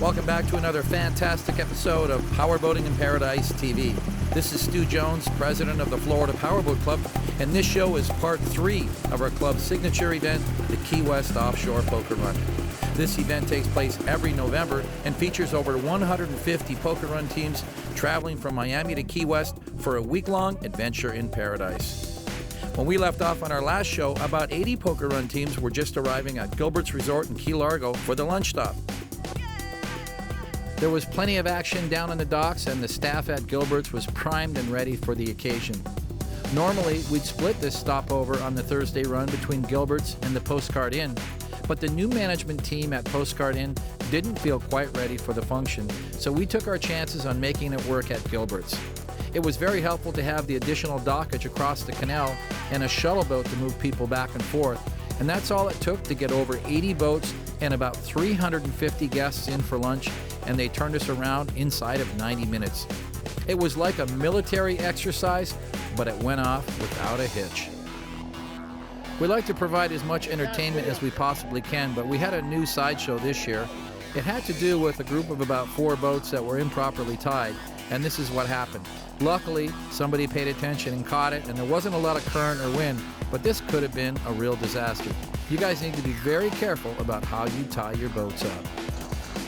Welcome back to another fantastic episode of Powerboating in Paradise TV. This is Stu Jones, president of the Florida Powerboat Club, and this show is part 3 of our club's signature event, the Key West Offshore Poker Run. This event takes place every November and features over 150 poker run teams traveling from Miami to Key West for a week-long adventure in paradise. When we left off on our last show, about 80 poker run teams were just arriving at Gilbert's Resort in Key Largo for the lunch stop. There was plenty of action down on the docks, and the staff at Gilbert's was primed and ready for the occasion. Normally, we'd split this stopover on the Thursday run between Gilbert's and the Postcard Inn, but the new management team at Postcard Inn didn't feel quite ready for the function, so we took our chances on making it work at Gilbert's. It was very helpful to have the additional dockage across the canal and a shuttle boat to move people back and forth, and that's all it took to get over 80 boats and about 350 guests in for lunch, and they turned us around inside of 90 minutes. It was like a military exercise, but it went off without a hitch. We like to provide as much entertainment as we possibly can, but we had a new sideshow this year. It had to do with a group of about 4 boats that were improperly tied, and this is what happened. Luckily, somebody paid attention and caught it, and there wasn't a lot of current or wind, but this could have been a real disaster. You guys need to be very careful about how you tie your boats up.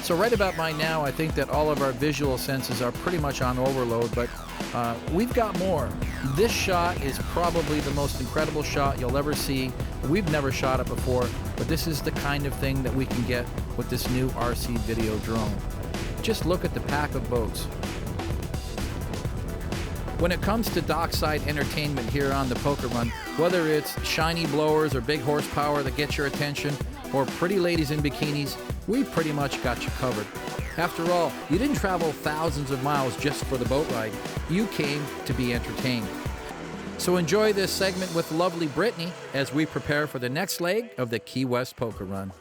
So right about by now, I think that all of our visual senses are pretty much on overload, but we've got more. This shot is probably the most incredible shot you'll ever see. We've never shot it before, but this is the kind of thing that we can get with this new RC video drone. Just look at the pack of boats. When it comes to dockside entertainment here on the Poker Run, whether it's shiny blowers or big horsepower that get your attention, or pretty ladies in bikinis, we pretty much got you covered. After all, you didn't travel thousands of miles just for the boat ride. You came to be entertained. So enjoy this segment with lovely Brittany as we prepare for the next leg of the Key West Poker Run.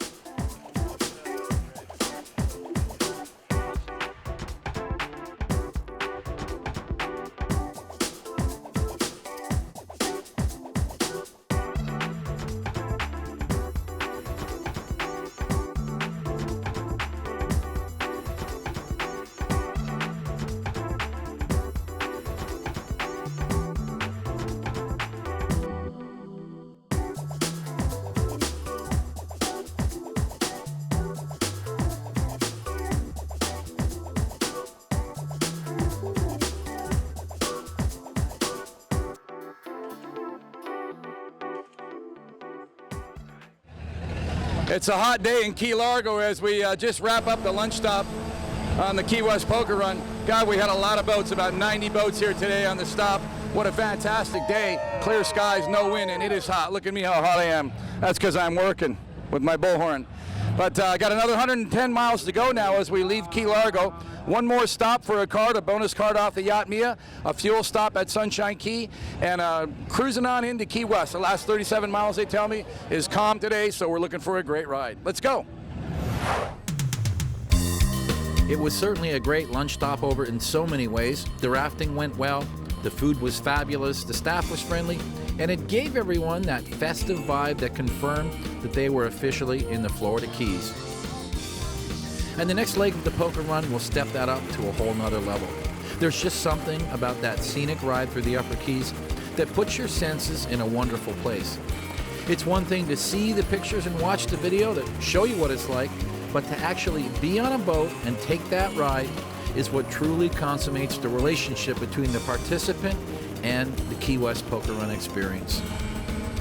It's a hot day in Key Largo as we just wrap up the lunch stop on the Key West Poker Run. God, we had a lot of boats, about 90 boats here today on the stop. What a fantastic day. Clear skies, no wind, and it is hot. Look at me how hot I am. That's because I'm working with my bullhorn. But I got another 110 miles to go now as we leave Key Largo. One more stop for a card, a bonus card off the Yacht Mia, a fuel stop at Sunshine Key, and cruising on into Key West. The last 37 miles, they tell me, is calm today, so we're looking for a great ride. Let's go. It was certainly a great lunch stopover in so many ways. The rafting went well, the food was fabulous, the staff was friendly, and it gave everyone that festive vibe that confirmed that they were officially in the Florida Keys. And the next leg of the Poker Run will step that up to a whole nother level. There's just something about that scenic ride through the Upper Keys that puts your senses in a wonderful place. It's one thing to see the pictures and watch the video that show you what it's like, but to actually be on a boat and take that ride is what truly consummates the relationship between the participant and the Key West Poker Run experience.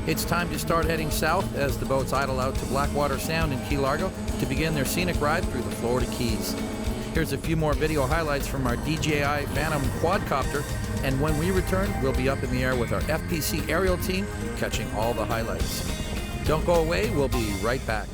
It's time to start heading south as the boats idle out to Blackwater Sound in Key Largo to begin their scenic ride through the Florida Keys. Here's a few more video highlights from our DJI Phantom quadcopter, and when we return, we'll be up in the air with our FPC aerial team catching all the highlights. Don't go away, we'll be right back.